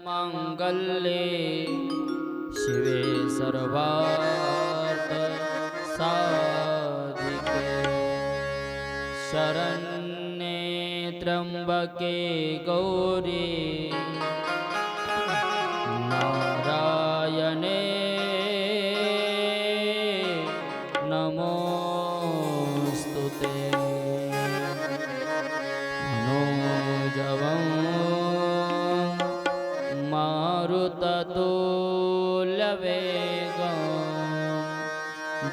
मांगल्ये शिवे सर्वार्थ साधिके शरण्ये त्र्यंबके गौरी नारायणे नमोस्तुते मनोजवं मारुततुल्यवेगं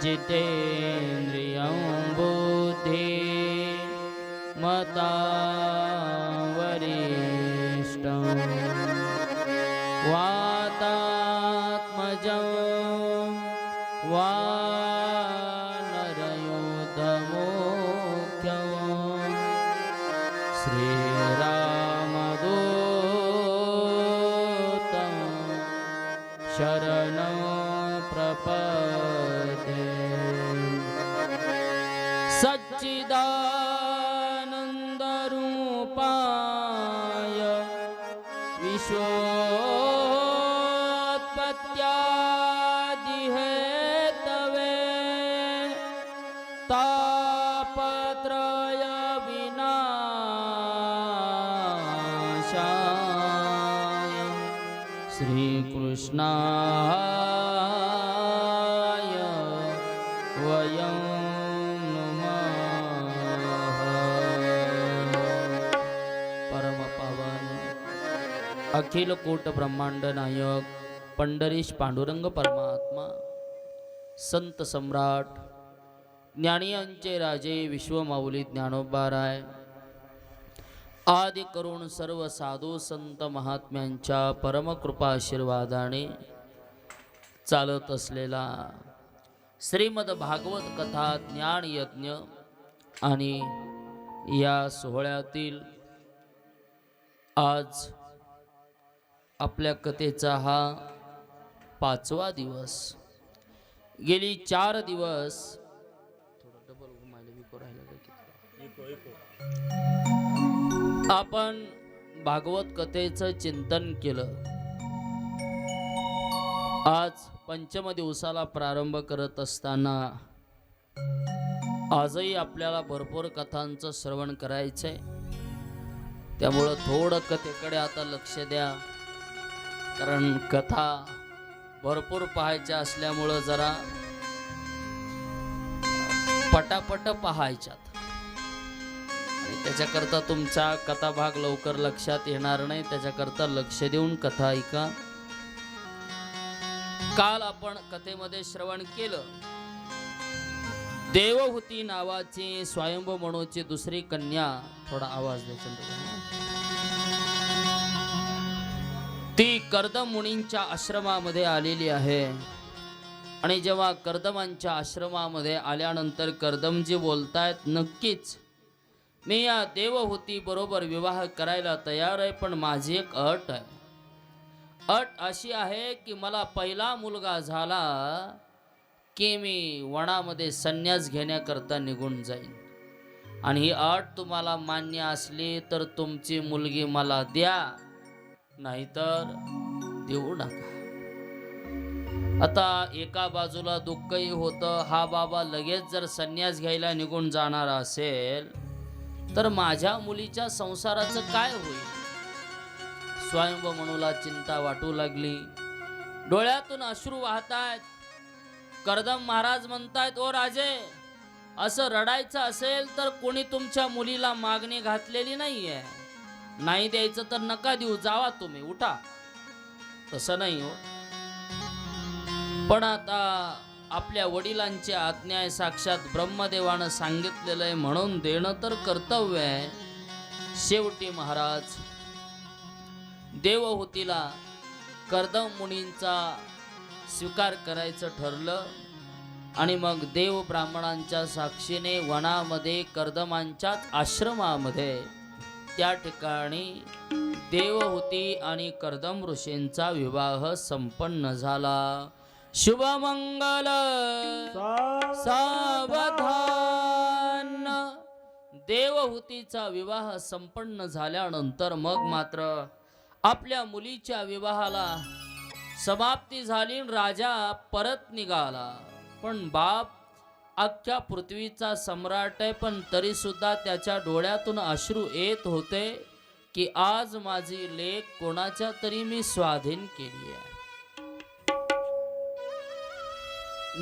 जितेन्द्रियं बुद्धिमतां वातात्मजं वानरयूथमुख्यं श्रीरामदूतं शरणं प्रपद्ये सच्चिदानन्दरूपाय विश्वोत्पत्त्यादिहेतवे तापत्रय विनाशाय श्रीकृष्णाय वयं नमः। परमपावन अखिल कोट ब्रह्मांड नायक पंढरीश पांडुरंग परमात्मा संत सम्राट ज्ञानियांचे राजे विश्वमाऊली ज्ञानोबाराय आदि करून सर्व साधू संत महात्म्यांच्या परमकृपा आशीर्वादाने चालत असलेला श्रीमद भागवत कथा ज्ञान यज्ञ आणि या सोहळ्यातील आज आपल्या कथेचा हा 5वा दिवस। गेली 4 दिवस आपण भागवत कथेचं चिंतन केलं। आज पंचम दिवसाला प्रारंभ करत असताना आजही आपल्याला भरपूर कथांचं श्रवण करायचंय, त्यामुळं थोडं कथेकडे आता लक्ष द्या, कारण कथा भरपूर पाहायच्या असल्यामुळं जरा पटापट पाहायच्यात आणि त्याच्याकरता तुमचा कथा भाग लवकर लक्षात येणार नाही, त्याच्याकरता लक्ष देऊन कथा ऐका। काल आपण कथेमध्ये श्रवण केलं, देवहूती नावाची स्वयंभू मनूची दुसरी कन्या, थोडा आवाज द्यायचा, ती कर्दम मुनींच्या आश्रमामध्ये आलेली आहे। आणि जेव्हा कर्दमांच्या आश्रमामध्ये आल्यानंतर कर्दमजी बोलतायत, नक्कीच मी या देवहूती बरोबर विवाह करायला तयार आहे, पण माझी एक अट आहे। अट अशी आहे की मला पहिला मुलगा झाला की मी वनामध्ये संन्यास घेण्याकरता निघून जाईन, आणि ही अट तुम्हाला मान्य असली तर तुमची मुलगी मला द्या, नाहीतर देऊ नका। आता एका बाजूला दुःखही होतं, हा बाबा लगेच जर संन्यास घ्यायला निघून जाणार असेल तर माझ्या मुलीच्या संसाराचं काय होईल। स्वयंभू मनूला चिंता वाटू लागली, डोळ्यातून अश्रू वाहतायत। कर्दम महाराज म्हणतायत, ओ राजे, असं रडायचं असेल तर कोणी तुमच्या मुलीला मागणी घातलेली नाहीये, नाही द्यायचं तर नका देऊ, जावा तुम्ही, उठा। तसं नाही हो, पण आता आपल्या वडिलांची आज्ञा आहे, साक्षात ब्रह्मदेवानं सांगितलेलं आहे, म्हणून देणं तर कर्तव्य आहे। शेवटी महाराज देवहूतीला कर्दम मुनींचा स्वीकार करायचं ठरलं, आणि मग देव ब्राह्मणांच्या साक्षीने वनामध्ये कर्दमांच्याच आश्रमामध्ये त्या ठिकाणी देवहूती आणि कर्दम ऋषींचा विवाह संपन्न झाला। शुभमंगल सावधान। देवहूतीचा विवाह संपन्न झाल्यानंतर मग मात्र आपल्या मुलीच्या विवाहाला समाप्ती झाली आणि राजा परत निघाला. पण बाप अख्ख्या पृथ्वीचा सम्राट आहे, पण तरी सुद्धा त्याच्या डोळ्यातून अश्रू येत होते की आज माझी लेक कोणाच्या तरी मी स्वाधीन केली आहे.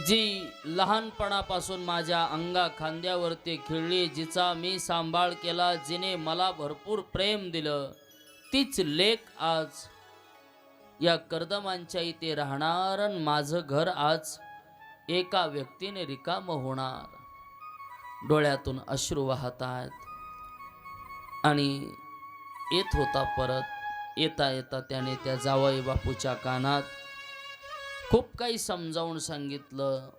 जी लहानपणापासून माझ्या अंगा खांद्यावरती खेळली, जिचा मी सांभाळ केला, जिने मला भरपूर प्रेम दिलं, तीच लेक आज या कर्दमांच्या इथे राहणार आणि माझं घर आज एका व्यक्तीने रिकामं होणार. डोळ्यातून अश्रू वाहतात आणि येत होता परत. येता येता त्याने त्या जावई बापूच्या कानात खूप काही समजावून सांगितलं.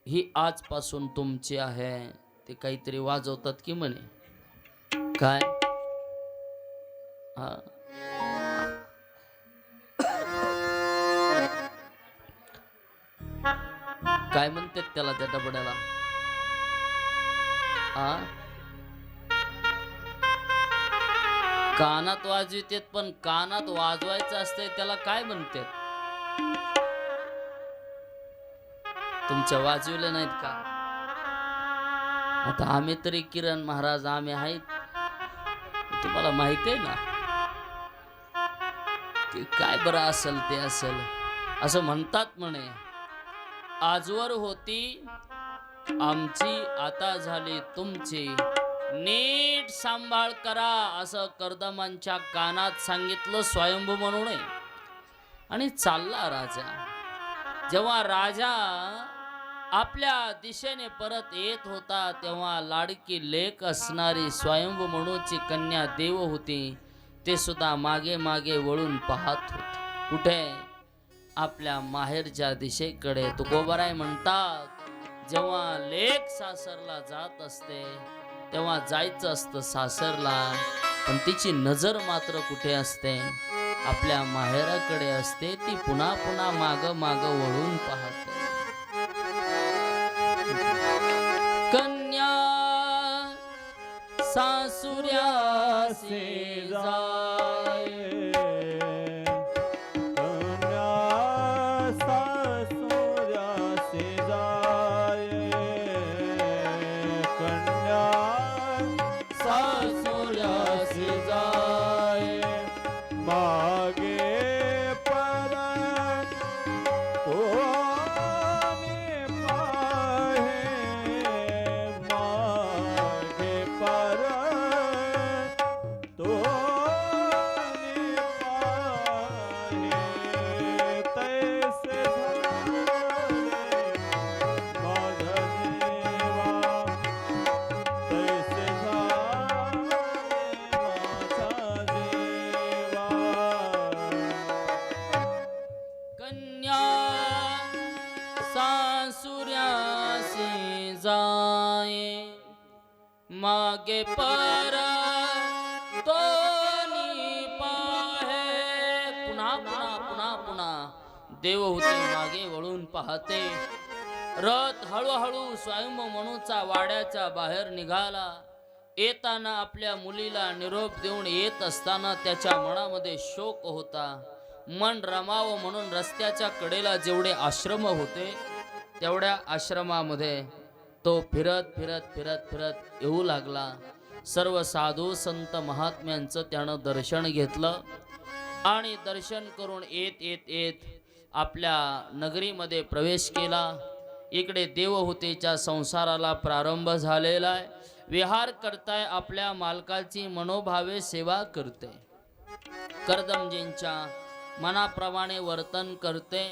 ही आजपासून तुमची आहे. ते काहीतरी वाजवतात की म्हणे काय हा काय म्हणतात त्याला त्या डबड्याला हा कानात वाजवितेत, पण कानात वाजवायचं असतंय त्याला काय म्हणतात? तुमच्या वाजविले नाहीत का? आता आम्ही तरी किरण महाराज आम्ही आहेत, तुम्हाला माहिती आहे ना ते काय बरं असेल ते असेल असं म्हणतात म्हणे. आजवर होती आमची आता झाली तुमची, नीट सांभाळ करा असं कर्दमांच्या कानात सांगितलं स्वयंभू म्हणून. आणि चालला राजा. जेव्हा राजा आपल्या दिशेने परत येत होता तेव्हा लाडकी लेक असणारी स्वयंभू म्हणूची कन्या देवहूती ते सुद्धा मागे मागे वळून पाहत होते. कुठे? आपल्या माहेरच्या दिशेकडे. तुकोबाराय म्हणतात जेव्हा लेक सासरला जात असते तेव्हा जायचं असतं सासरला, पण तिची नजर मात्र कुठे असते? आपल्या माहेराकडे असते. ती पुन्हा पुन्हा माग माग वळून पाहते. कन्या सासुऱ्यासे जाय, मागे पर तो पाहे. पुन्हा पुन्हा पुन्हा पुन्हा देवहूती मागे वळून पाहते. रथ हळूहळू स्वयंभू म्हणूचा वाड्याच्या बाहेर निघाला. येताना आपल्या मुलीला निरोप देऊन येत असताना त्याच्या मनामध्ये शोक होता. मन रमावं म्हणून रस्त्याच्या कडेला जेवढे आश्रम होते तेवढ्या आश्रमामध्ये तो फिरत फिरत फिरत फिरत येऊ लागला. सर्व साधू संत महात्म्यांचं त्यानं दर्शन घेतलं आणि दर्शन करून येत येत येत आपल्या नगरीमध्ये प्रवेश केला. इकडे देवहूतीच्या संसाराला प्रारंभ झालेला आहे. विहार करताय, आपल्या मालकाची मनोभावे सेवा करते, कर्दमजींच्या मनाप्रमाणे वर्तन करते.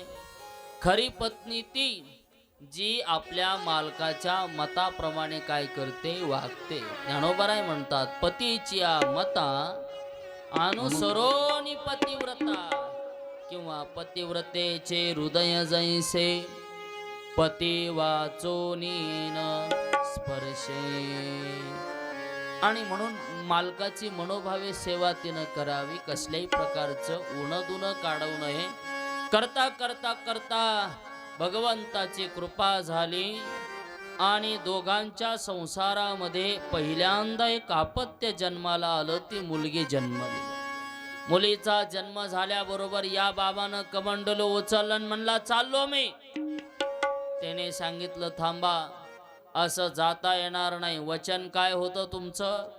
खरी पत्नी ती जी आपल्या मालकाच्या मताप्रमाणे काय करते, वागते. ज्ञानोबाराय म्हणतात पतीची मता अनुसरोनी पतिव्रता, किंवा पतिव्रतेचे हृदय जैसे पती वाचोनीन स्पर्शे. आणि म्हणून मालकाची मनोभावे सेवा तिनं करावी. कसल्याही प्रकारचं उणदुणं काढू नये. करता करता करता भगवंताची कृपा झाली आणि दोघांच्या संसारामध्ये पहिल्यांदा एक अपत्य जन्माला आलं. ती मुलगी जन्मली. मुलीचा जन्म झाल्याबरोबर या बाबानं कमंडल उचललं, म्हणला चाललो मी. त्याने सांगितलं थांबा, असं जाता येणार नाही. वचन काय होतं तुमचं?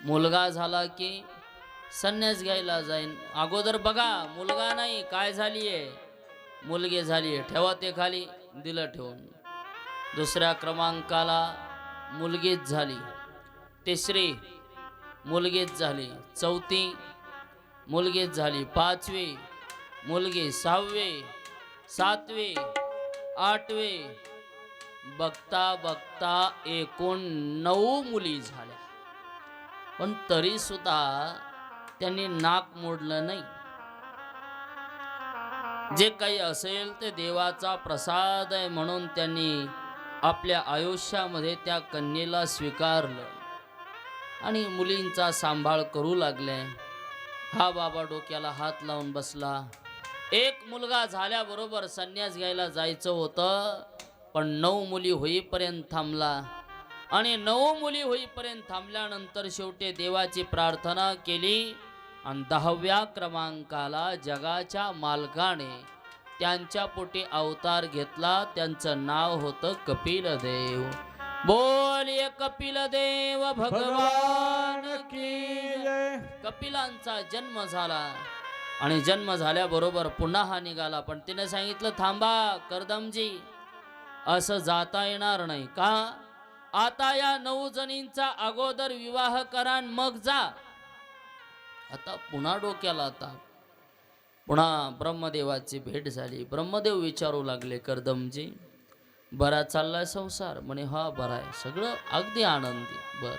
मुलगा झाला की संन्यास घ्यायला जाईन. अगोदर बघा, मुलगा नाही काय झालीये, मुलगी झालीये, ठेवा ते खाली. दिलं ठेवून. दुसऱ्या क्रमांकाला मुलगीच झाली, तिसरी मुलगीच झाली, चौथी मुलगीच झाली, पाचवी मुलगी, सहावी, सातवी, आठवी, बघता बघता एकूण 9 मुली झाल्या. पण तरी सुद्धा त्यांनी नाक मोडलं नाही. जे काही असेल ते देवाचा प्रसाद आहे म्हणून त्यांनी आपल्या आयुष्यामध्ये त्या कन्येला स्वीकारलं आणि मुलींचा सांभाळ करू लागले. हा बाबा डोक्याला हात लावून बसला. एक मुलगा झाल्याबरोबर संन्यास घ्यायला जायचं होतं, पण 9 मुली होईपर्यंत थांबला. आणि 9 मुली होईपर्यंत थांबल्यानंतर शेवटी देवाची प्रार्थना केली आणि 10व्या क्रमांकाला जगाच्या मालकाने त्यांच्या पोटी अवतार घेतला. त्यांचं नाव होतं कपिलदेव. बोलिये कपिलदेव भगवान की जय. कपिलांचा जन्म झाला आणि जन्म झाल्याबरोबर पुन्हा हा निघाला. पण तिने सांगितलं थांबा कर्दमजी, असं जाता येणार नाही. का? आता या 9 जणींचा अगोदर विवाह करा मग जा. आता पुन्हा डोक्याला आता पुन्हा ब्रह्मदेवाची भेट झाली. ब्रह्मदेव विचारू लागले, कर्दमजी बरा चाललाय संसार? म्हणे हा बरा आहे, सगळं अगदी आनंदी. बरं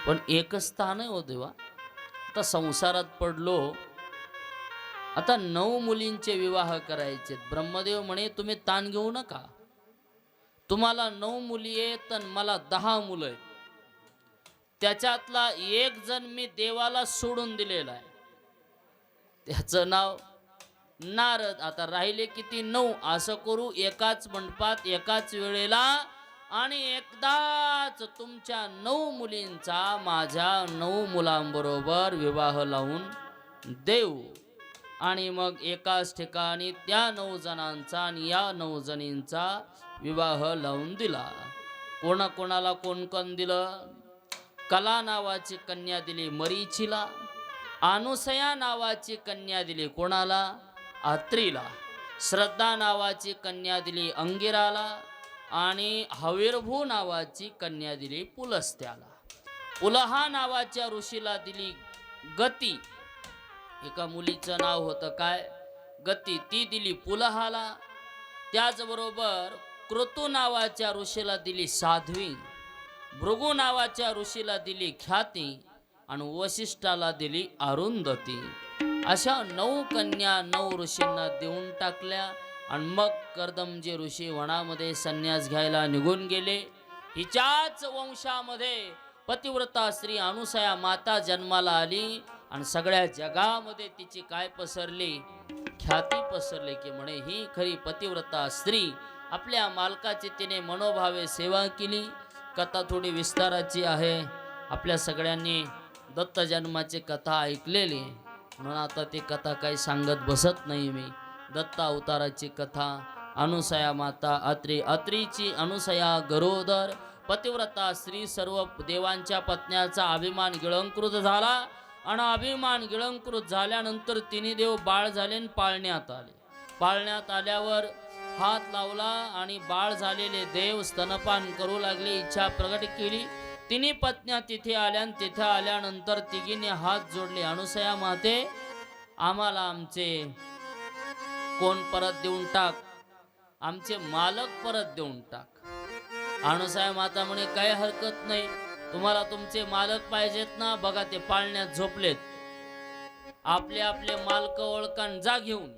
पण एकच स्थान आहे हो देवा, आता संसारात पडलो, आता 9 मुलींचे विवाह करायचे. ब्रह्मदेव म्हणे तुम्ही ताण घेऊ नका, तुम्हाला 9 मुली आहेत आणि मला 10 मुलं आहेत. त्याच्यातला एक जण मी देवाला सोडून दिलेला आहे, त्याचं नाव नारद. आता राहिले किती? 9. असं करू, एकाच मंडपात एकाच वेळेला आणि एकदाच तुमच्या 9 मुलींचा माझ्या 9 मुलांबरोबर विवाह लावून देऊ. आणि मग एकाच ठिकाणी त्या 9 जणांचा आणि या 9 जणींचा विवाह लावून दिला. कोणाकोणाला कोण कोण दिलं? कला नावाची कन्या दिली मरीचीला, अनुसया नावाची कन्या दिली कोणाला? अत्रीला. श्रद्धा नावाची कन्या दिली अंगिराला आणि हविर्भू नावाची कन्या दिली पुलस्त्याला. पुलहा नावाच्या ऋषीला दिली गती. एका मुलीचं नाव होतं काय? गती. ती दिली पुलहाला. त्याचबरोबर क्रतू नावाच्या ऋषीला दिली साध्वी, भृगू नावाच्या ऋषीला दिली ख्याती आणि वशिष्ठाला दिली अरुंधती. अशा 9 कन्या 9 ऋषींना देऊन टाकल्या. आणि मग कर्दमजी ऋषी वनामध्ये संन्यास घ्यायला निघून गेले. हिच्याच वंशामध्ये पतिव्रता स्त्री अनुसया माता जन्माला आली आणि सगळ्या जगामध्ये तिची काय पसरली? ख्याती पसरली की म्हणे ही खरी पतिव्रता स्त्री. आपल्या मालकाची तिने मनोभावे सेवा केली. कथा थोडी विस्ताराची आहे, आपल्या सगळ्यांनी दत्त जन्माची कथा ऐकलेली, म्हणून आता ती कथा काही सांगत बसत नाही मी. दत्त अवताराची कथा, अनुसया माता अत्री, अत्रीची अनुसया गरोदर, पतिव्रता स्त्री, सर्व देवांच्या पत्न्याचा अभिमान गिळंकृत झाला. आणि अभिमान गिळंकृत झाल्यानंतर तिन्ही देव बाळ झाले आणि पाळण्यात आले. पाळण्यात आल्यावर हात लावला आणि बाळ झालेले देव स्तनपान करू लागले, इच्छा प्रगट केली. तिन्ही पत्न्या तिथे आल्या. तिथे आल्यानंतर तिघीने हात जोडले, अनुसया माते आम्हाला आमचे कोण परत देऊन टाक, आमचे मालक परत देऊन टाक. अनुसया माता म्हणे काही हरकत नाही, तुम्हाला तुमचे मालक पाहिजेत ना, बघा ते पाळण्यात झोपलेत, आपले आपले मालक ओळखान जा घेऊन.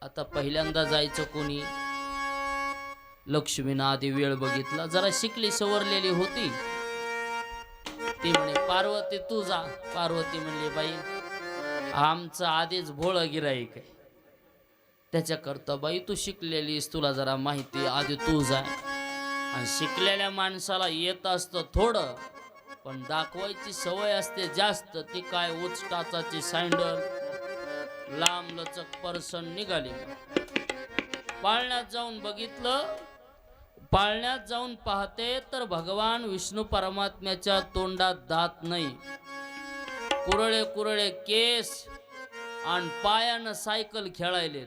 आता पहिल्यांदा जायचं कोणी? लक्ष्मीनं आधी वेळ बघितला, जरा शिकली सवरलेली होती. ती म्हणे पार्वती तू जा. पार्वती म्हणली बाई आमचं आधीच भोळं गिराईक आहे, त्याच्याकरता बाई तू शिकलेलीस, तुला जरा माहिती, आधी तू जाय. आणि शिकलेल्या माणसाला येत असतं थोडं, पण दाखवायची सवय असते जास्त. ती काय उच टाचाची सँडल, लांब लचक पर्सन निघाली. पाळण्यात जाऊन बघितलं, पाळण्यात जाऊन पाहते तर भगवान विष्णू परमात्म्याच्या तोंडात दात नाही, कुरळे कुरळे केस आणि पायानं सायकल खेळायले.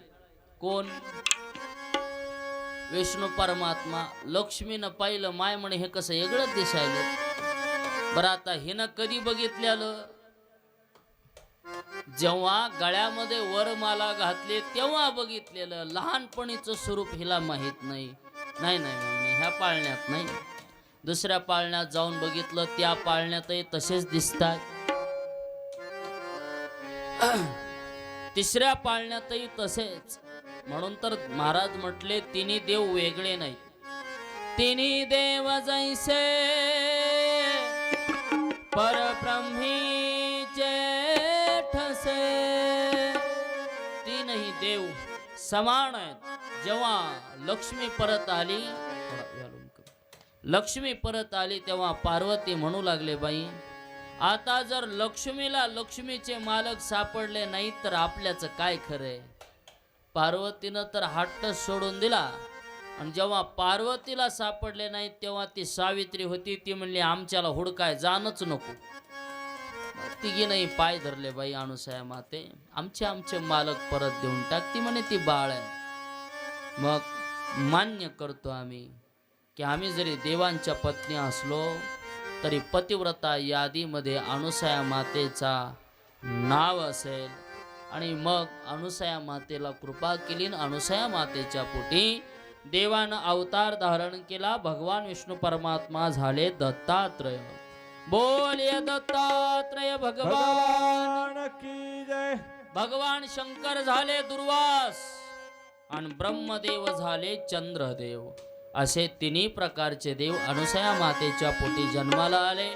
कोण? विष्णू परमात्मा. लक्ष्मीनं पाहिलं, माय म्हणे हे कसं वेगळंच दिसायलं. बरं आता हिनं कधी बघितलेलं? जेव्हा गळ्यामध्ये वरमाला घातली तेव्हा बघितलेलं. लहानपणीचं स्वरूप हिला माहीत नाही. नाही नाही नाही, ह्या पाळण्यात नाही. दुसऱ्या पाळण्यात जाऊन बघितलं, त्या पाळण्यातही तसेच दिसतात. तिसऱ्या पाळण्यातही तसेच. म्हणून तर महाराज म्हटले, तिन्ही देव वेगळे नाहीत. तिन्ही देव जैसे परब्रह्मी जेठसे. तीनही देव समान आहेत. जेव्हा लक्ष्मी परत आली, लक्ष्मी परत आली तेव्हा पार्वती म्हणू लागले, बाई आता जर लक्ष्मीला लक्ष्मीचे मालक सापडले नाहीत तर आपल्याचं काय खरंय. पार्वतीनं तर हट्ट सोडून दिला. आणि जेव्हा पार्वतीला सापडले नाहीत तेव्हा ती सावित्री होती, ती म्हणली आमच्याला हुडकाय जाणच नको. तिघीनंही पाय धरले, बाई अनुसया माते आमचे मालक परत देऊन टाक. ती म्हणे ती बाळ आहे. मग मान्य करतो आम्ही की आम्ही जरी देवांच्या पत्नी असलो तरी पतिव्रता यादीमध्ये अनुसया मातेचा नाव असेल. आणि मग अनुसया मातेला कृपा केली. अनुसया मातेच्या पोटी देवानं अवतार धारण केला. भगवान विष्णू परमात्मा झाले दत्तात्रय. बोलिए दत्तात्रय भगवान की जय. भगवान शंकर झाले दुर्वास आणि ब्रह्मदेव झाले चंद्रदेव. असे तिन्ही प्रकारचे देव अनुसया मातेच्या पोटी जन्माला आले.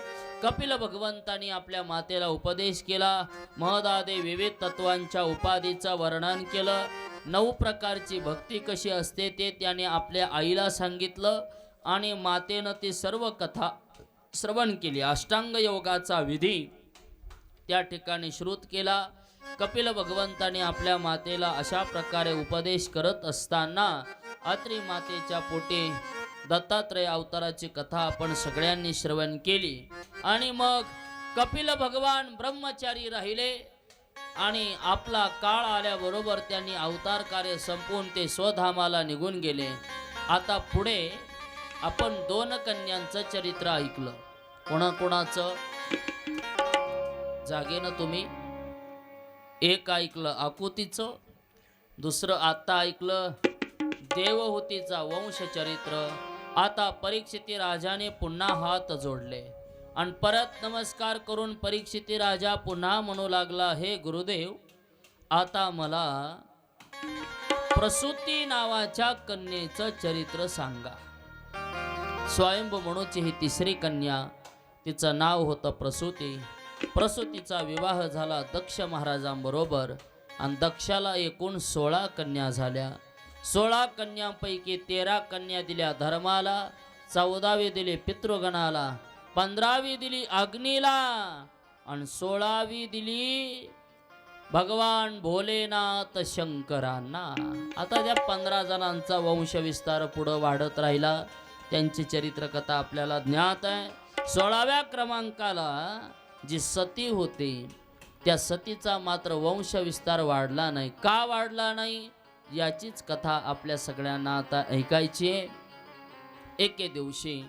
कपिल भगवंतांनी आपल्या मातेला उपदेश केला. महदादे विविध तत्वांच्या उपाधीचं वर्णन केलं. 9 प्रकारची भक्ती कशी असते ते त्याने आपल्या आईला सांगितलं आणि मातेनं ती सर्व कथा श्रवण केली. अष्टांग योगाचा विधी त्या ठिकाणी श्रुत केला. कपिल भगवंतांनी आपल्या मातेला अशा प्रकारे उपदेश करत असताना अत्री मातेच्या पोटी दत्तात्रय अवताराची कथा आपण सगळ्यांनी श्रवण केली. आणि मग कपिल भगवान ब्रह्मचारी राहिले आणि आपला काळ आल्याबरोबर त्यांनी अवतार कार्य संपवून ते स्वधामाला निघून गेले. आता पुढे आपण 2 कन्यांचं चरित्र ऐकलं. कोणाकोणाचं? जागेनं तुम्ही एक ऐकलं आकुतीचं, दुसरं आता ऐकलं देवहूतीचा वंशचरित्र. आता परीक्षिती राजाने पुन्हा हात जोडले आणि परत नमस्कार करून परीक्षिती राजा पुन्हा म्हणू लागला, हे गुरुदेव आता मला प्रसूती नावाच्या कन्येचं चरित्र सांगा. स्वयंभू म्हणूची ही तिसरी कन्या, तिचं नाव होतं प्रसूती. प्रसूतीचा विवाह झाला दक्ष महाराजांबरोबर आणि दक्षाला एकूण 16 कन्या झाल्या. 16 कन्यांपैकी 13 कन्या दिल्या धर्माला, 14वी दिली पितृगणाला, 15वी दिली अग्नीला आणि 16वी दिली भगवान भोलेनाथ शंकरांना. आता त्या 15 जणांचा वंशविस्तार पुढं वाढत राहिला. त्यांची चरित्रकथा आपल्याला ज्ञात आहे. 16व्या क्रमांकाला जी सती होती त्या सतीचा मात्र वंशविस्तार वाढला नाही. का वाढला नाही याचीच कथा आपल्या सगळ्यांना आता ऐकायची आहे. एके दिवशी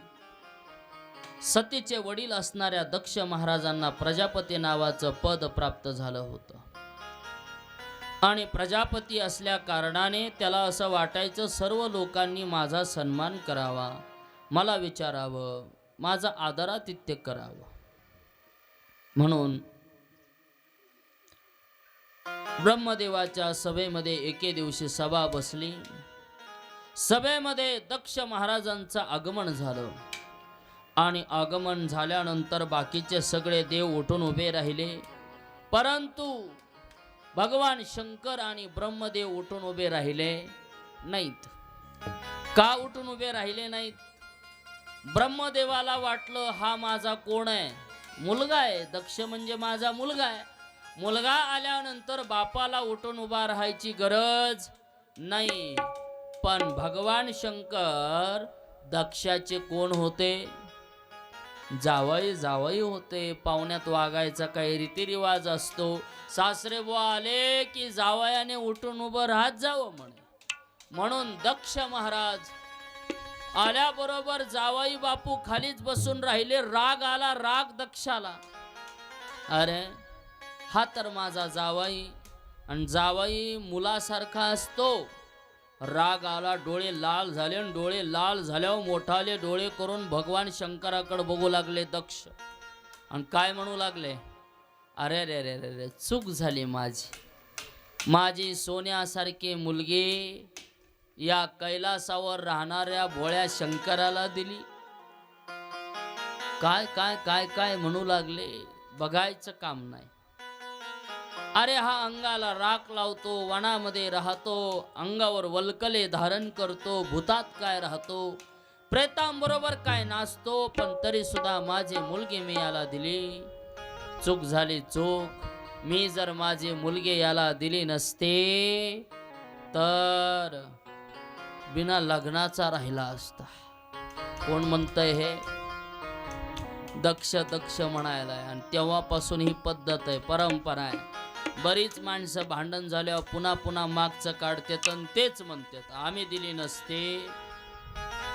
सतीचे वडील असणाऱ्या दक्ष महाराजांना प्रजापती नावाचं पद प्राप्त झालं होतं आणि प्रजापती असल्या कारणाने त्याला असं वाटायचं सर्व लोकांनी माझा सन्मान करावा, मला विचारावं, माझा आदरातिथ्य करावं. म्हणून ब्रह्मदेवाच्या सभेमध्ये एके दिवशी सभा बसली. सभेमध्ये दक्ष महाराजांचं आगमन झालं आणि आगमन झाल्यानंतर बाकीचे सगळे देव उठून उभे राहिले, परंतु भगवान शंकर आणि ब्रह्मदेव उठून उभे राहिले नाहीत. का उठून उभे राहिले नाहीत? ब्रह्मदेवाला वाटलं हा माझा कोण आहे, मुलगा आहे, दक्ष म्हणजे माझा मुलगा आहे. मुलगा आल्यानंतर बापाला उठून उभा राहायची गरज नाही. पण भगवान शंकर दक्षाचे कोण होते? जावई जावई होते. पाहुण्यात वागायचा काही रीतिरिवाज असतो. सासरे बुवा आले की जावयाने उठून उभं राहत जावं म्हणे. म्हणून दक्ष महाराज आल्याबरोबर जावई बापू खालीच बसून राहिले. राग आला, राग दक्षाला. अरे हा तर माझा जावई, आणि जावई मुलासारखा असतो. राग आला, डोळे लाल झाले, आणि डोळे लाल झाल्यावर मोठाले डोळे करून भगवान शंकराकडे बघू लागले दक्ष. आणि काय म्हणू लागले, अरे रे रे रे रे, चूक झाली माझी सोन्यासारखी मुलगी या कैलासावर राहणाऱ्या भोळ्या शंकराला दिली. काय काय काय काय म्हणू लागले, बघायचं काम नाही. अरे हा अंगाला राख लावतो, वनामध्ये राहतो, अंगावर वल्कले धारण करतो, भूतात काय राहतो, प्रेतांबरोबर काय नाचतो, पण तरी सुद्धा माझी मुलगी मी याला दिली. चूक झाली चूक. मी जर माझी मुलगी याला दिली नसते तर बिना लग्नाचा राहिला असता. कोण म्हणतंय हे? दक्ष दक्ष म्हणायला. आणि तेव्हापासून ही पद्धत आहे, परंपरा आहे. बरीच माणसं भांडण झाल्यावर पुन्हा पुन्हा मागचं काढतात आणि तेच म्हणतात, आम्ही दिली नसते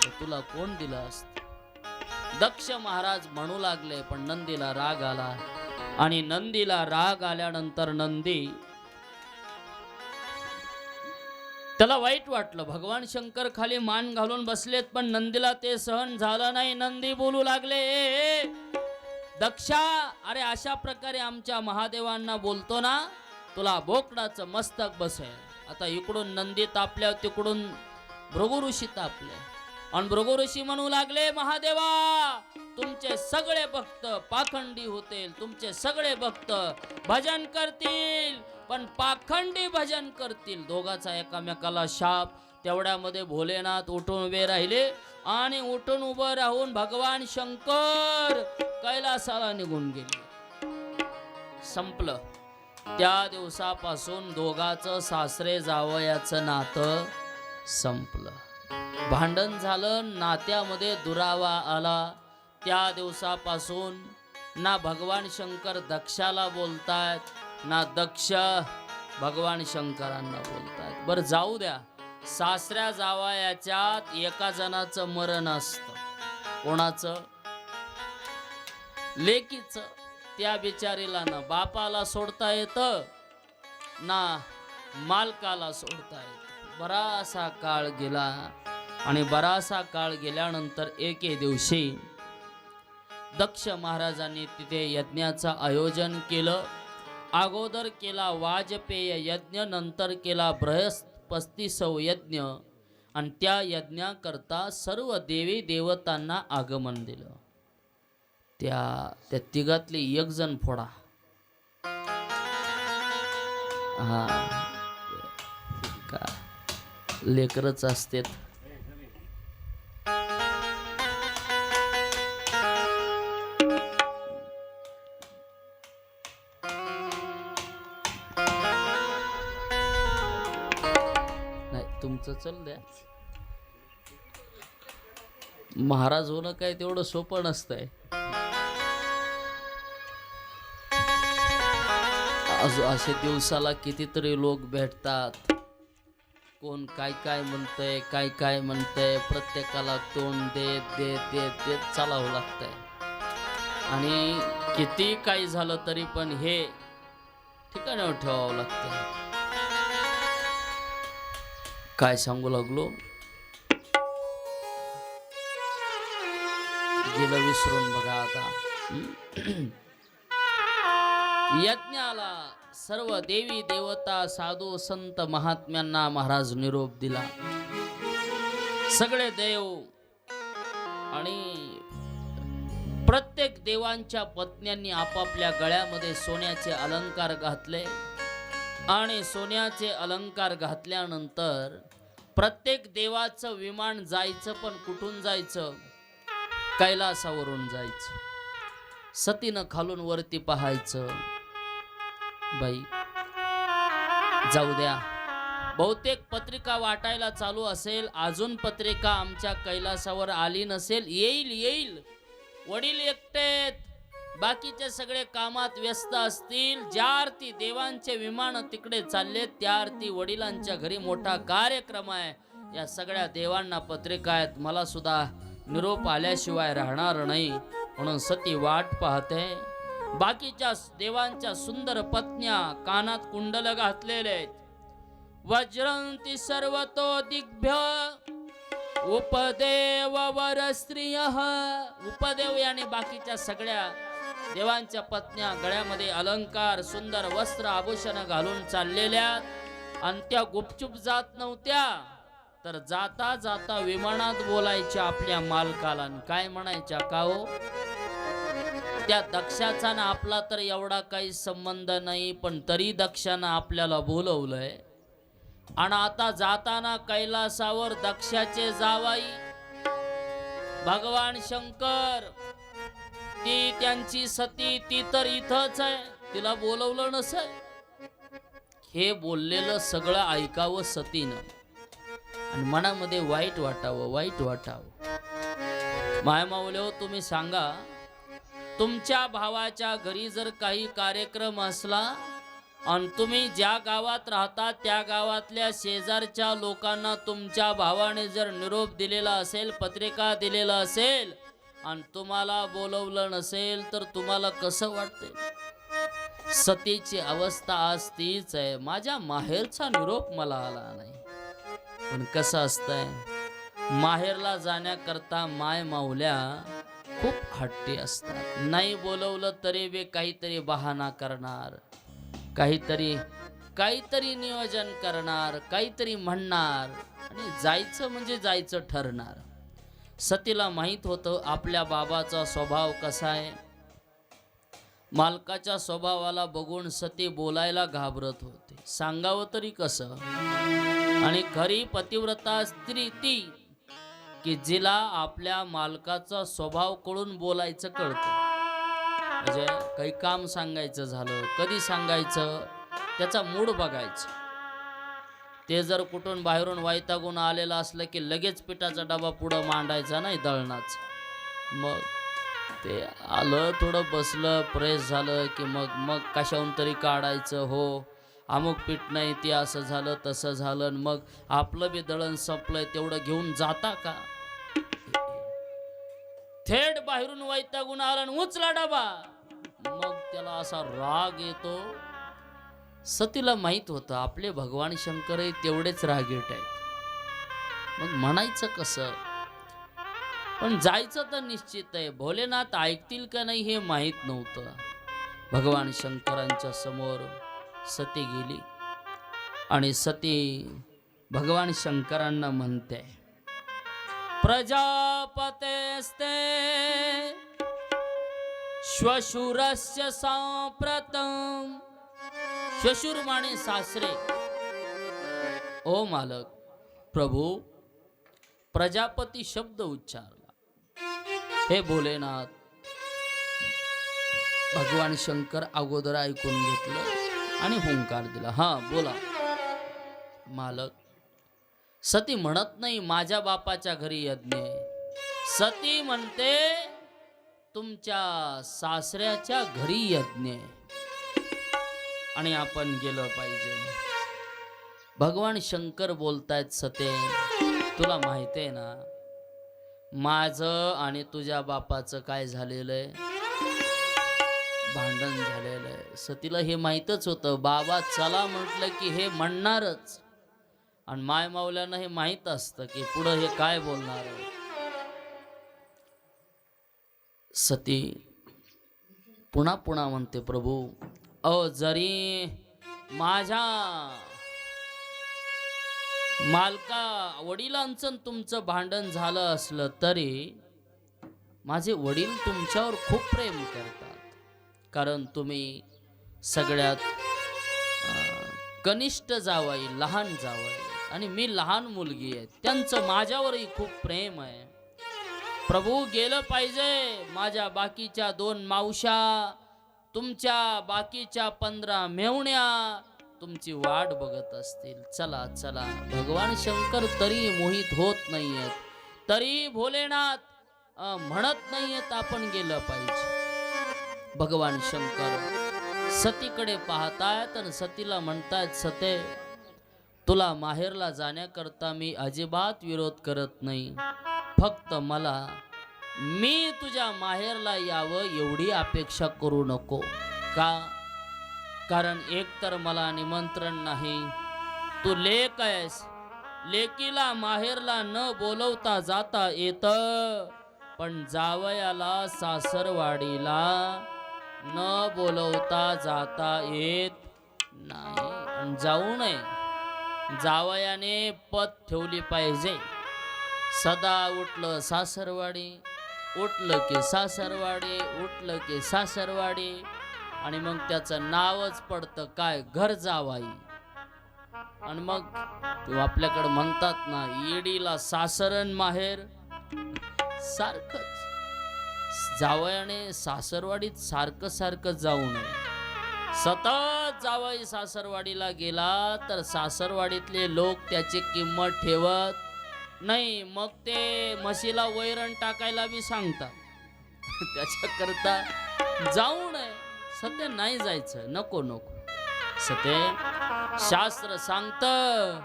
तर तुला कोण दिलं असतं. दक्ष महाराज म्हणू लागले, पण नंदीला राग आला. आणि नंदीला राग आल्यानंतर नंदी त्याला वाईट वाटलं. भगवान शंकर खाली मान घालून बसलेत, पण नंदीला ते सहन झालं नाही. नंदी बोलू लागले, दक्षा, अरे अशा प्रकारे आमच्या महादेवांना बोलतो ना, तुला बोकडाचं मस्तक बसेल. आता इकडून नंदी तापल्यावर तिकडून भृगु ऋषी तापले. आणि भृगु ऋषी म्हणू लागले, महादेवा, तुमचे सगळे भक्त पाखंडी होतील, तुमचे सगळे भक्त भजन करतील, पण पाखंडी भजन करतील. दोघाचा एकामेकाला शाप. तेवढ्यामध्ये भोलेनाथ उठून उभे राहिले. आणि उठून उभं राहून भगवान शंकर कैलासाला निघून गेले. संपलं. त्या दिवसापासून दोघाचं सासरे जावयाचं नातं संपलं. भांडण झालं, नात्यामध्ये दुरावा आला. त्या दिवसापासून ना भगवान शंकर दक्षाला बोलतायत, ना दक्ष भगवान शंकरांना बोलतायत. बरं जाऊ द्या, सासऱ्या जावयाच्यात एका जणाचं मरण असतं. कोणाचं? लेकीचं. त्या बिचारीला ना बापाला सोडता येतं ना मालकाला सोडता येतं. बरासा काळ गेला. आणि बरासा काळ गेल्यानंतर एके दिवशी दक्ष महाराजांनी तिथे यज्ञाचं आयोजन केलं. अगोदर केला वाजपेय यज्ञ, नंतर केला बृहस्पतीसव यज्ञ. आणि त्या यज्ञाकरता सर्व देवी देवतांना आगमन दिलं. त्या तिघातले एक जण फोडा. हा का लेकरच असतेत. तुमचं चल द्या. महाराज होणं काय तेवढं सोपं नसतंय. असे दिवसाला कितीतरी लोक भेटतात. कोण काय काय म्हणतंय, काय काय म्हणतंय, प्रत्येकाला तोंड देत देत देत देत चालावं लागतंय. आणि किती काही झालं तरी पण हे ठिकाणावर ठेवावं लागतंय. काय सांगू लागलो, गेलं विसरून बघा आता. यज्ञाला सर्व देवी देवता साधू संत महात्म्यांना महाराज निरोप दिला. सगळे देव आणि प्रत्येक देवांच्या पत्न्यांनी आपापल्या गळ्यामध्ये सोन्याचे अलंकार घातले. आणि सोन्याचे अलंकार घातल्यानंतर प्रत्येक देवाचं विमान जायचं, पण कुठून जायचं? कैलासावरून जायचं, सतीनं खालून वरती पाहायचं. बाई जाऊ द्या, बहुतेक पत्रिका वाटायला चालू असेल, अजून पत्रिका आमच्या कैलासावर आली नसेल. येईल येईल. वडील एकटेत, बाकीचे सगळे कामात व्यस्त असतील. ज्या अर्थी देवांचे विमान तिकडे चालले, त्या अर्थी वडिलांच्या घरी मोठा कार्यक्रम आहे. या सगळ्या देवांना पत्रिका आहेत, मला सुद्धा निरोप आल्याशिवाय राहणार नाही, म्हणून सती वाट पाहते. बाकीच्या देवांच्या सुंदर पत्न्या कानात कुंडल घातलेले आहेत. वज्रंती सर्वतो दिग्भ्य उपदेव वर स्त्रिय. उपदेव याने बाकीच्या सगळ्या देवांच्या पत्न्या गळ्यामध्ये अलंकार, सुंदर वस्त्र आभूषण घालून चाललेल्या, आणि त्या गुपचूप जात नव्हत्या, तर जाता जाता विमानात बोलायच्या आपल्या मालकाला. काय म्हणायच्या, का हो त्या दक्षाचा ना आपला तर एवढा काही संबंध नाही, पण तरी दक्षानं आपल्याला बोलवलंय. आणि आता जाताना कैलासावर दक्षाचे जावाई भगवान शंकर, ती त्यांची सती, ती तर इथंच आहे, तिला बोलवलं नसेल. हे बोललेलं सगळं ऐकावं सतीनं, आणि मनामध्ये वाईट वाटावं, वाईट वाटावं. मायमाऊल्यो, तुम्ही सांगा, तुमच्या भावाच्या घरी जर काही कार्यक्रम असला आणि तुम्ही ज्या गावात राहता त्या गावातल्या शेजारच्या लोकांना तुमच्या भावाने जर निरोप दिलेला असेल, पत्रिका दिलेला असेल, आणि तुम्हाला बोलवलं नसेल, तर तुम्हाला कसं वाटते? सतीची अवस्था आज तीच आहे. माझ्या माहेरचा निरोप मला आला नाही. पण कसं असतंय, माहेरला जाण्याकरता माय माऊल्या खूप हट्टी असतात. नाही बोलवलं तरी वे काहीतरी बहाणा करणार, काहीतरी नियोजन करणार, काहीतरी म्हणणार, आणि जायचं म्हणजे जायचं ठरणार. सतीला माहित होतं आपल्या बाबाचा स्वभाव कसा आहे. मालकाच्या स्वभावाला बघून सती बोलायला घाबरत होते. सांगावं तरी कसं? आणि खरी पतिव्रता स्त्री ती की जिला आपल्या मालकाचा स्वभाव कळून बोलायचं कळतं. म्हणजे काही काम सांगायचं झालं, कधी सांगायचं, त्याचा मूड बघायचं. ते जर कुठून बाहेरून वैतागून आलेलं असलं की लगेच पिठाचा डबा पुढं मांडायचा नाही दळणाचं. मग ते आलं, थोडं बसलं, प्रेस झालं की मग कशाहून तरी काढायचं. हो अमुक पीठ नाही, ते असं झालं तसं झालं, मग आपलं बी दळण संपलंय, तेवढं घेऊन जाता का? थेट बाहेरून वैतागून आला, उचला डबा. मग त्याला असा राग येतो. सतीला माहित होतं आपले भगवान शंकर तेवढेच रागीट आहेत. मग म्हणायचं कसं? पण जायचं तर निश्चित आहे. भोलेनाथ ऐकतील का नाही हे माहीत नव्हतं. भगवान शंकरांच्या समोर सती गेली, आणि सती भगवान शंकरांना म्हणते, प्रजापतेस्ते श्वशुरस्य सांप्रतम. श्वशुर माने सासरे. ओ मालक, प्रभू प्रजापती शब्द उच्चारला. हे भोलेनाथ, भगवान शंकर अगोदर ऐकून घेतलं आणि हुंकार दिला. हा बोला. मालक, सती म्हणत नाही माझ्या बापाच्या घरी यज्ञ आहे. सती म्हणते तुमच्या सासऱ्याच्या घरी यज्ञ आहे आणि आपण गेलं पाहिजे. भगवान शंकर बोलतायत, सते तुला माहिती आहे ना माझं आणि तुझ्या बापाचं काय झालेलं आहे? भांडण झालेलं आहे. सतीला हे माहीतच होतं. बाबा चला म्हटलं की हे म्हणणारच, आणि माय माऊल्यांना हे माहीत असतं की पुढं हे काय बोलणार आहे. सती पुन्हा पुन्हा म्हणते, प्रभू अहो जरी माझ्या मालका वडिलांचं तुमचं भांडण झालं असलं तरी माझे वडील तुमच्यावर खूप प्रेम करतात, कारण तुम्ही सगळ्यात कनिष्ठ जावाई, लहान जावाई, आणि मी लहान मुलगी आहे. त्यांचं माझ्यावरही खूप प्रेम आहे. प्रभू गेलं पाहिजे. माझ्या बाकीच्या 2 मावशा, तुमच्या बाकीच्या 15 मेवण्या तुमची वाट बघत असतील. चला चला. भगवान शंकर तरी मोहित होत नाहीयेत, तरी भोलेनाथ म्हणत नाहीयेत आपण गेलं पाहिजे. भगवान शंकर सतीकडे पाहतायत आणि सतीला म्हणतायत, सते तुला माहेरला जाण्याकरता मी अजिबात विरोध करत नाही. फक्त मी तुझ्या माहेरला यावं एवढी अपेक्षा करू नको. का? कारण एकतर मला निमंत्रण नाही. तू लेक आहेस, लेकीला माहेरला न बोलवता जाता येतं, पण जावयाला सासरवाडीला न बोलवता जाता येत नाही. आणि जाऊ नये. जावयाने पत ठेवली पाहिजे. सदा उठलं सासरवाडी, उठलं की सासरवाडी, उठलं की सासरवाडी, आणि मग त्याचं नावच पडतं काय, घर जावाई. आणि मग आपल्याकडे म्हणतात ना, येडीला सासरन माहेर सारखंच. जावयाने सासरवाडीत सारखं सारखं जाऊ नये. सतत जावई सासरवाडीला गेला तर सासरवाडीतले लोक त्याची किंमत ठेवत नाही. मग ते म्हशीला वैरण टाकायला बी सांगतात. त्याच्याकरता जाऊ नये. सत्य नाही जायचं. नको नको. सत्य शास्त्र सांगतं,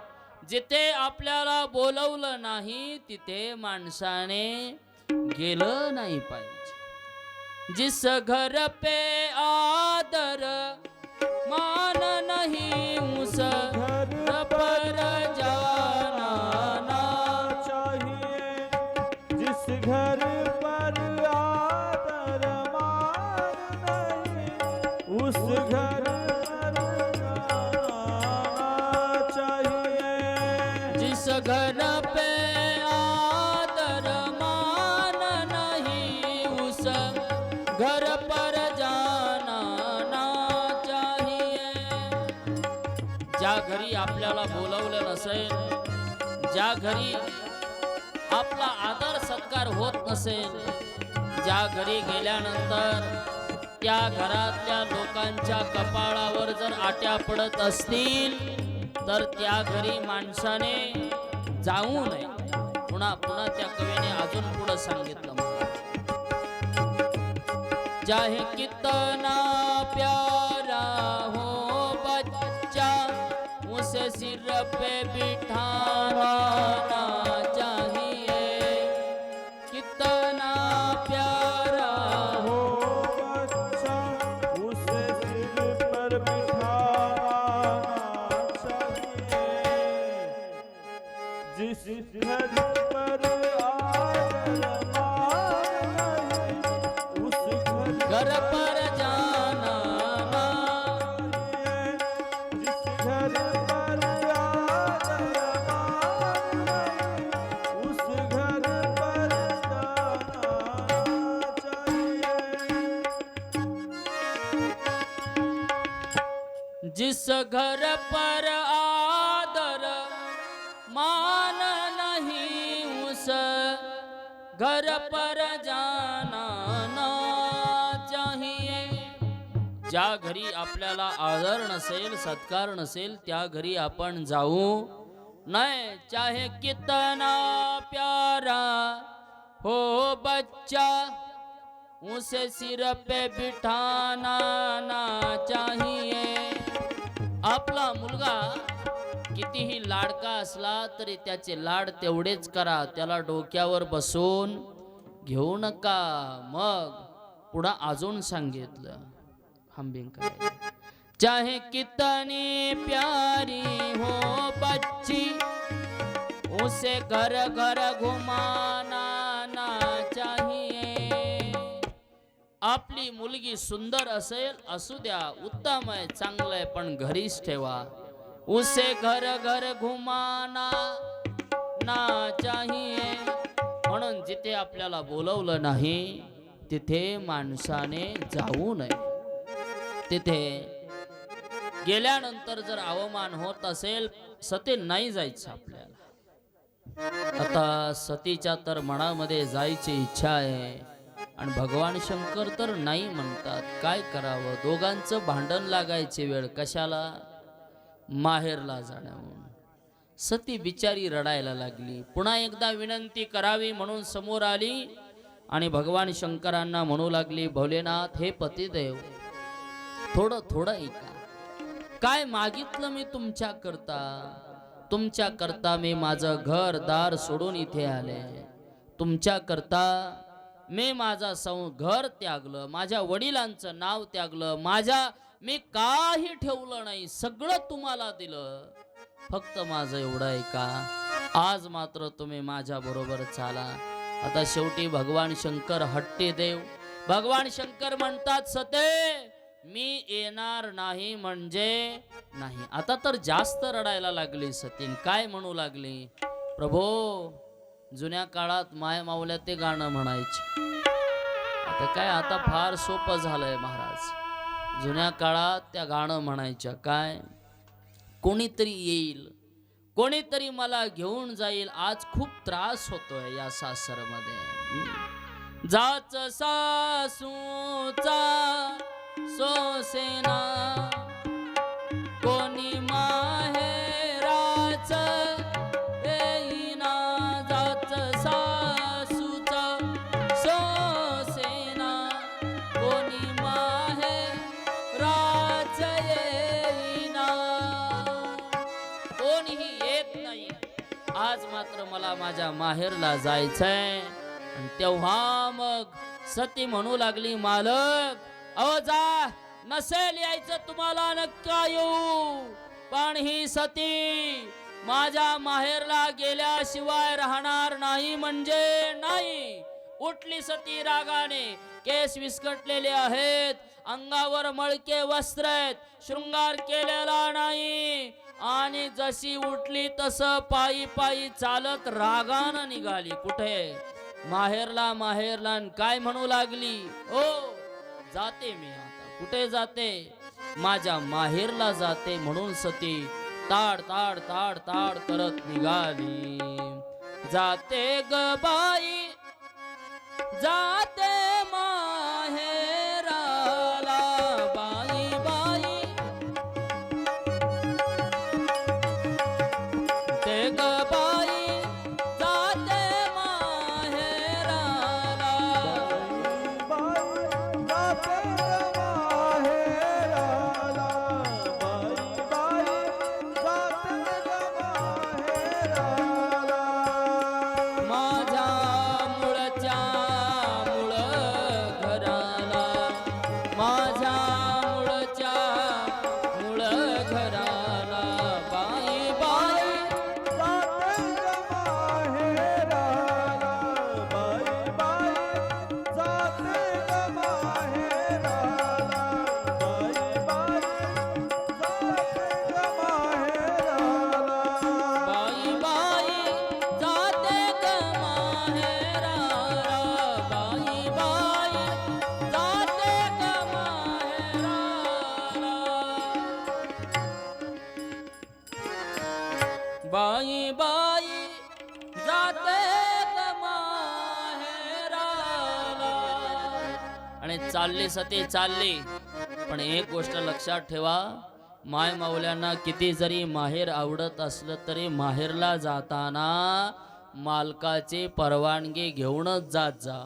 जिथे आपल्याला बोलवलं नाही तिथे माणसाने गेलं नाही पाहिजे. जिस घर पे आदर मान नहीं उस घर पर जाना ना चाहिए. जिस घर पर आदर मान नहीं उस घर पर जाना चाहिए. जिस घर पे आदर मान नहीं उस घर पर जाना ना चाहिए. ज्या घरी आपल्याला बोलवलं नसेल, ज्या घरी आपला आदर सत्कार होत नसेल, ज्या घरी गेल्यानंतर त्या घरातल्या लोकांच्या कपाळावर जर आट्या पडत असतील तर त्या घरी माणसाने जाऊ नये. पुन्हा पुन्हा त्या कवीने अजून पुढे सांगितलं, चाहे कितना प्यारा हो बच्चा उसे सिर पे बिठाना ना चाहिए. कितना प्यारा हो बच्चा उसे सिर पर बिठाना चाहिए. जिस घर पर आदर मान नहीं उस घर पर जाना ना. जिस घर पर आदर मान नहीं उस घर पर जाना चाहिए. जिस घर पर आदर मान नहीं उस घर पर जाना ना चाहिए. ज्या घरी आपल्याला आदर नसेल, सत्कार नसेल, त्या घरी आपण जाऊ नये. चाहे कितना प्यारा हो बच्चा उसे सिर पे बिठाना ना चाहिए. आपला मुलगा कितीही लाडका असला तरी त्याचे लाड तेवढेच करा. त्याला डोक्यावर बसवून घेऊ नका. मग पुढं अजून सांगितलं, हंबिंग काय, चाहे कितनी प्यारी हो बच्ची उसे घर घर घुमाना ना चाहिए. आपली मुलगी सुंदर असेल, असू द्या, उत्तम आहे, चांगलं आहे, पण घरीच ठेवा. उसे घर घर घुमाना ना चाहिए. म्हणून जिथे आपल्याला बोलवलं नाही तिथे माणसाने जाऊ नये. तिथे गेल्यानंतर जर अवमान होत असेल, सते नाही जायचं आपल्याला. आता सतीच्या तर मनामध्ये जायची इच्छा आहे आणि भगवान शंकर तर नाही म्हणतात. काय करावं, दोघांचं भांडण लागायची वेळ कशाला, माहेरला जाण्याहून. सती बिचारी रडायला लागली. पुन्हा एकदा विनंती करावी म्हणून समोर आली आणि भगवान शंकरांना म्हणू लागली, भोलेनाथ हे पतिदेव, थोडं थोडं ऐका. काय मागितलं मी तुमच्या करता मी माझं घर दार सोडून इथे आले. तुमच्या करता मी माझा घर त्यागलं, माझ्या वडिलांचं नाव त्यागलं, मी काही ठेवलं नाही, सगळं तुम्हाला दिलं. फक्त माझं एवढं आहे का, आज मात्र तुम्ही माझ्या बरोबर चाला. आता शेवटी भगवान शंकर हट्टी देव. भगवान शंकर म्हणतात, सते मी येणार नाही म्हणजे नाही. आता तर जास्त रडायला लागली सतीन. काय म्हणू लागली, प्रभो जुन्या काळात माय माऊल्या ते गाणं म्हणायचे. आता काय, आता फार सोपं झालंय महाराज. जुन्या काळात त्या गाणं म्हणायच्या. काय, कोणीतरी येईल, कोणीतरी मला घेऊन जाईल, आज खूप त्रास होतोय या सासरमध्ये. जाच सासूचा सोसेना, कोणी माहेराच येईना. जाच सासूचा सोसेना, कोणी माहेराच येईना. कोणीही येत नाही. आज मात्र मला माझ्या माहेरला जायचंय. आणि तेव्हा मग सती म्हणू लागली, मालक अहो जा, नसेल यायचं तुम्हाला नका येऊ, पण ही सती माझ्या माहेरला गेल्याशिवाय राहणार नाही म्हणजे नाही. उठली सती रागाने. केस विस्कटलेले आहेत, अंगावर मळके वस्त्र आहेत, शृंगार केलेला नाही. आणि जशी उठली तसं पायी पायी चालत रागानं निघाली. कुठे, माहेरला. काय म्हणू लागली, ओ जाते मी आता. कुठे जाते, माझ्या माहेरला जाते. म्हणून सती ताड ताड ताड ताड करत निघाली. जाते ग बाई, जाते माहेराला. बाई बाई ते ग बाई, जाते माहेराला. माझ्या मुळच्या मुळ घराला, माझ्या मुळच्या मुळ घराला. बाई बाई बाई बाई जाते ग माहेराला. बाई बाई जाते ग माहेराला. बाई बाई जाते ग माहेराला. आणि चालली सती चालली. पण एक गोष्ट लक्षात ठेवा, माय माऊल्यांना किती जरी माहेर आवडत असलं तरी माहेरला जाताना मालकाची परवानगी घेऊनच जात जा.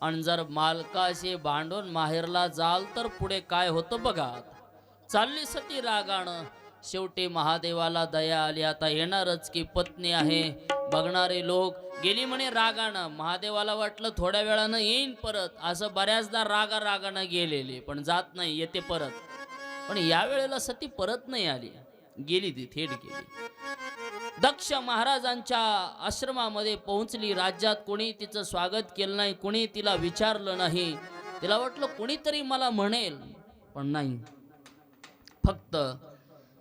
आणि जर मालकाशी भांडून माहेरला जाल तर पुढे काय होतं बघा. चालली सती रागानं. शेवटी महादेवाला दया आली. आता येणारच की, पत्नी आहे. बघणारे लोक गेली म्हणे रागानं. महादेवाला वाटलं थोड्या वेळानं येईन परत. असं बऱ्याचदा रागानं गेलेली, पण जात नाही, येते परत. पण या वेळेला सती परत नाही आली, गेली ती थेट गेली. दक्ष महाराजांच्या आश्रमामध्ये पोहोचली. राज्यात कोणी तिचं स्वागत केलं नाही, कोणी तिला विचारलं नाही. तिला वाटलं कोणीतरी मला म्हणेल, पण नाही. फक्त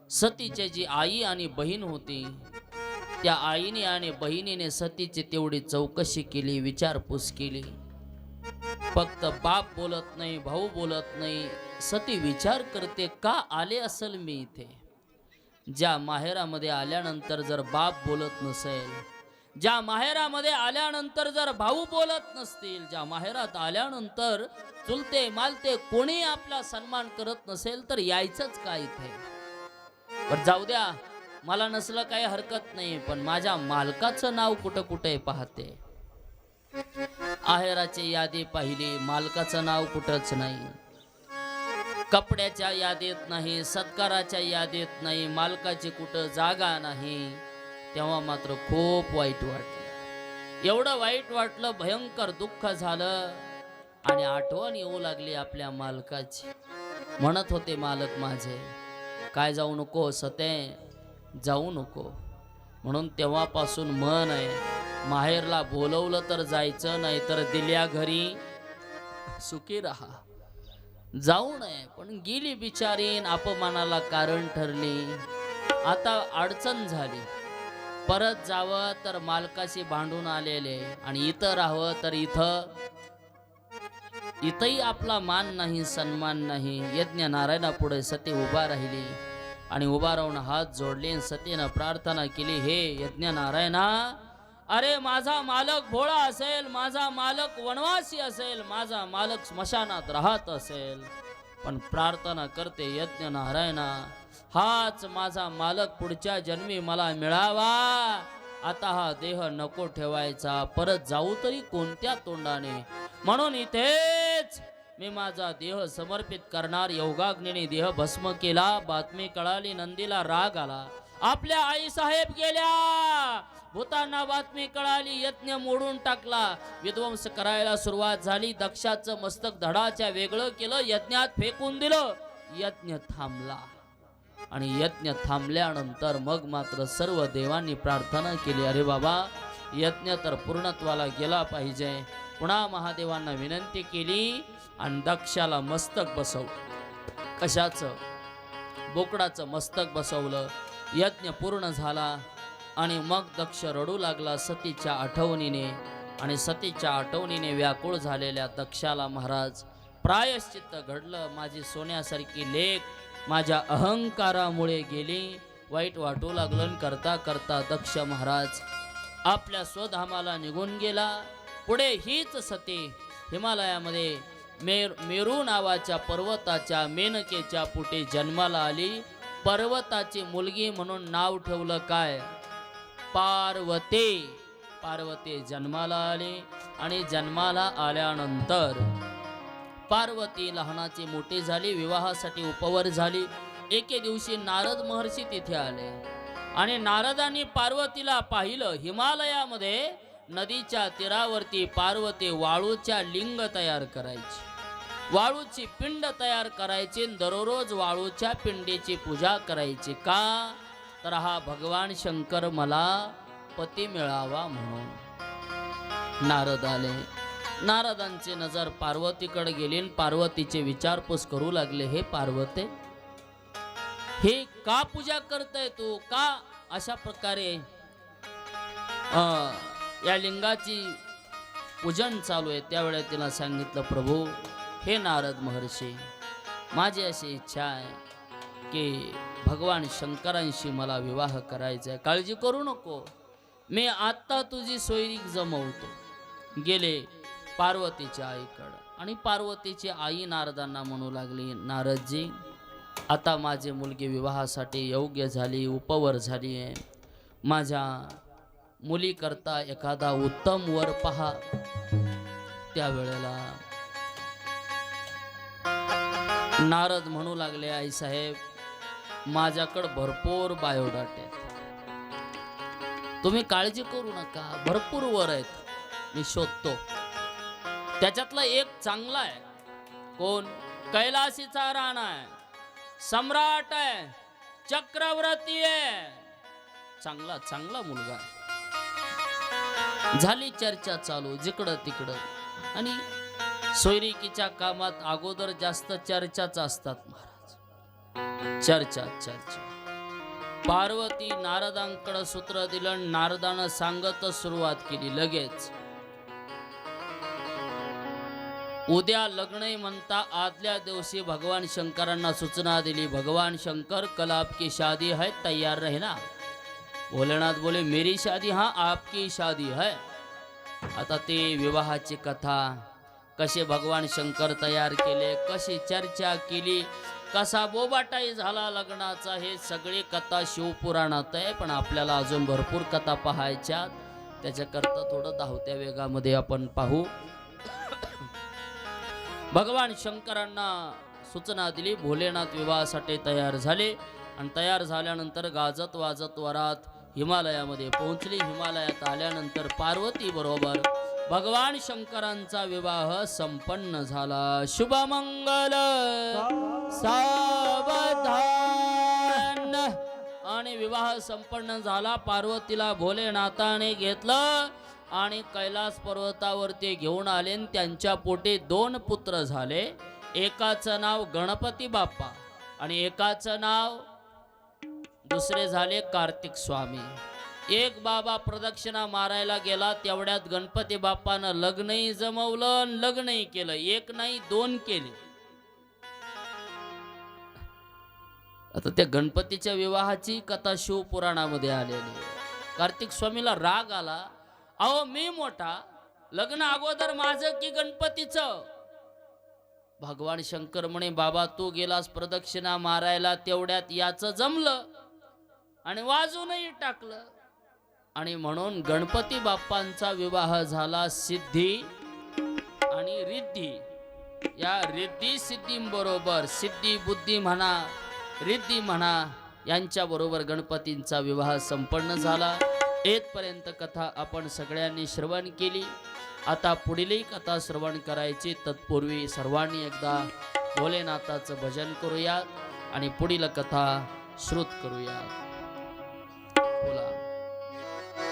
सतीची जी आई आणि बहीण होती, त्या आईने आणि बहिणीने सतीची तेवढी चौकशी केली, विचारपूस केली. फक्त बाप बोलत नाही, भाऊ बोलत नाही. सती विचार करते, का आले असेल मी इथे. ज्या माहेरामध्ये आल्यानंतर जर बाप बोलत नसेल, ज्या माहेरामध्ये आल्यानंतर जर भाऊ बोलत नसतील, ज्या माहेरात आल्यानंतर चुलते मालते कोणी आपला सन्मान करत नसेल, तर यायचंच काय इथे. पण जाऊ द्या, मला नसलं काही हरकत नाही, पण माझ्या मालकाचं नाव कुठं कुठे पाहते. आहेराची यादी पाहिली, मालकाचं नाव कुठंच नाही. कपड्याच्या यादीत नाही, सत्काराच्या यादीत नाही, मालकाची कुठं जागा नाही. तेव्हा मात्र खूप वाईट वाटलं. एवढं वाईट वाटलं, भयंकर दुःख झालं आणि आठवण येऊ लागली आपल्या मालकाची. म्हणत होते मालक माझे, काय जाऊ नको सते, जाऊ नको. म्हणून तेव्हापासून मन आहे, माहेरला बोलवलं तर जायचं, नाही तर दिल्या घरी सुखी राहा. जाऊ नये. पण गेली बिचारीन, अपमानाला कारण ठरली. आता अडचण झाली. परत जावं तर मालकाशी भांडून आलेले, आणि इथं राहावं तर इथंही आपला मान नाही, सन्मान नाही. यज्ञ नारायणापुढे सती उभा राहिली आणि उभा राहून हात जोडले, सतीनं प्रार्थना केली, हे यज्ञ नारायणा, अरे माझा मालक भोळा असेल, माझा मालक वनवासी असेल, माझा मालक स्मशानात राहत असेल, पण प्रार्थना करते यज्ञ नारायणा, हाच माझा मालक पुढच्या जन्मी मला मिळावा. आता हा देह नको ठेवायचा, परत जाऊ तरी कोणत्या तोंडाने. म्हणून इथेच मी माझा देह समर्पित करणार. योगाग्नीने देह भस्म केला. बातमी कळाली, नंदीला राग आला. आपल्या आई साहेब गेल्या. भूतांना बातमी कळाली, यज्ञ मोडून टाकला, विध्वंस करायला सुरुवात झाली. दक्षाचं मस्तक धडाच्या वेगळं केलं, यज्ञात फेकून दिलं. यज्ञ थांबला आणि यज्ञ थांबल्यानंतर मग मात्र सर्व देवांनी प्रार्थना केली, अरे बाबा, यज्ञ तर पूर्णत्वाला गेला पाहिजे. पुन्हा महादेवांना विनंती केली आणि दक्षाला मस्तक बसवलं. कशाचं? बोकडाचं मस्तक बसवलं. यज्ञ पूर्ण झाला आणि मग दक्ष रडू लागला सतीच्या आठवणीने. आणि सतीच्या आठवणीने व्याकुळ झालेल्या दक्षाला महाराज प्रायश्चित्त घडलं. माझी सोन्यासारखी लेक माझ्या अहंकारामुळे गेली. वाईट वाटू लागलं. करता करता दक्ष महाराज आपल्या स्वधामाला निघून गेला. पुढे हीच सती हिमालयामध्ये मेरू नावाच्या पर्वताच्या मेनकेच्या पोटी जन्माला आली. पर्वताची मुलगी म्हणून नाव ठेवलं काय? पार्वती. पार्वती जन्माला आली आणि जन्माला आल्यानंतर पार्वती लहानाची मोठी झाली, विवाहासाठी उपवर झाली. एके दिवशी नारद महर्षी तिथे आले आणि नारदांनी पार्वतीला पाहिलं. हिमालयामध्ये नदीच्या तीरावरती पार्वती वाळूच्या लिंग तयार करायची, वाळूची पिंड तयार करायची. दररोज वाळूच्या पिंडीची पूजा करायची. का? तर हा भगवान शंकर मला पती मिळावा म्हणून. नारद आले. नारदांची नजर पार्वतीकडे गेली. पार्वतीचे विचारपूस करू लागले, हे पार्वते, हे का पूजा करताय तू? का अशा प्रकारे या लिंगाची पूजन चालू आहे? त्यावेळेला तिला सांगितलं, प्रभू, हे नारद महर्षी, माझी अशी इच्छा आहे की भगवान शंकरांशी मला विवाह करायचा आहे. काळजी करू नको, मी आत्ता तुझी सोयरीक जमवतो. गेले पार्वतीच्या आईकडं आणि पार्वतीची आई नारदांना म्हणू लागली, नारदजी, आता माझी मुलगी विवाहासाठी योग्य झाली, उपवर झाली आहे. माझ्या मुलीकरता एखादा उत्तम वर पहा. त्यावेळेला नारद म्हणू लागले, आई साहेब, माझ्याकडे भरपूर बायोडाटे आहेत, तुम्ही काळजी करू नका, भरपूर वर आहेत, मी शोधतो. त्याच्यातला एक चांगला आहे. कोण? कैलासीचा राणा आहे, सम्राट आहे, चक्रवर्ती आहे, चांगला चांगला मुलगा आहे. झाली चर्चा चालू जिकडं तिकडं. आणि सोयरिकीच्या कामात अगोदर जास्त चर्चाच असतात महाराज. चर्चा चर्चा. पार्वती नारदांकडे सूत्र दिलं. नारदानं सांगतच सुरुवात केली लगेच. उद्या लग्न म्हणता आदल्या दिवशी भगवान शंकरांना सूचना दिली, भगवान शंकर, कल आपकी शादी है, तैयार रहना. भोलेनाथ बोले मेरी शादी हाँ आपकी शादी है. आता ते विवाहाची कथा कसे भगवान शंकर तयार केले, कशी चर्चा केली, कसा बोबाटाई झाला लग्नाचा, हे सगळी कथा शिवपुराणात आहे. पण आपल्याला अजून भरपूर कथा पाहायच्या, त्याच्याकरता थोडं धावत्या वेगामध्ये आपण पाहू. भगवान शंकरांना सूचना दिली, भोलेनाथ विवाहासाठी तयार झाले आणि तयार झाल्यानंतर गाजत वाजत वरात हिमालयामध्ये पोहोचली. हिमालयात आल्यानंतर पार्वती बरोबर भगवान शंकरांचा विवाह संपन्न झाला. शुभमंगल सावधान. आणि विवाह संपन्न झाला. पार्वतीला भोलेनाथाने घेतलं आणि कैलास पर्वतावर ते घेऊन आले. त्यांच्या पोटी 2 पुत्र झाले. एकाचं नाव गणपती बाप्पा आणि एकाचं नाव दुसरे झाले कार्तिक स्वामी. एक बाबा प्रदक्षिणा मारायला गेला, तेवढ्यात गणपती बाप्पानं लग्नही जमवलं, लग्नही केलं. 1 नाही 2 केले. आता त्या गणपतीच्या विवाहाची कथा शिवपुराणामध्ये आलेली. कार्तिक स्वामीला राग आला, अहो मी मोठा, लग्न अगोदर माझं की गणपतीचं. भगवान शंकर म्हणे बाबा तू गेलास प्रदक्षिणा मारायला, तेवढ्यात याचं जमलं आणि वाजूनही टाकलं. आणि म्हणून गणपती बाप्पांचा विवाह झाला सिद्धी आणि रिद्धी. या रिद्धी सिद्धींबरोबर, सिद्धी बुद्धी म्हणा रिद्धी म्हणा, यांच्या बरोबर गणपतींचा विवाह संपन्न झाला. येथपर्यंत कथा आपण सगळ्यांनी श्रवण केली. आता पुढीलही कथा श्रवण करायची. तत्पूर्वी सर्वांनी एकदा भोलेनाथाचं भजन करूयात आणि पुढील कथा श्रुत करूयात. बोला.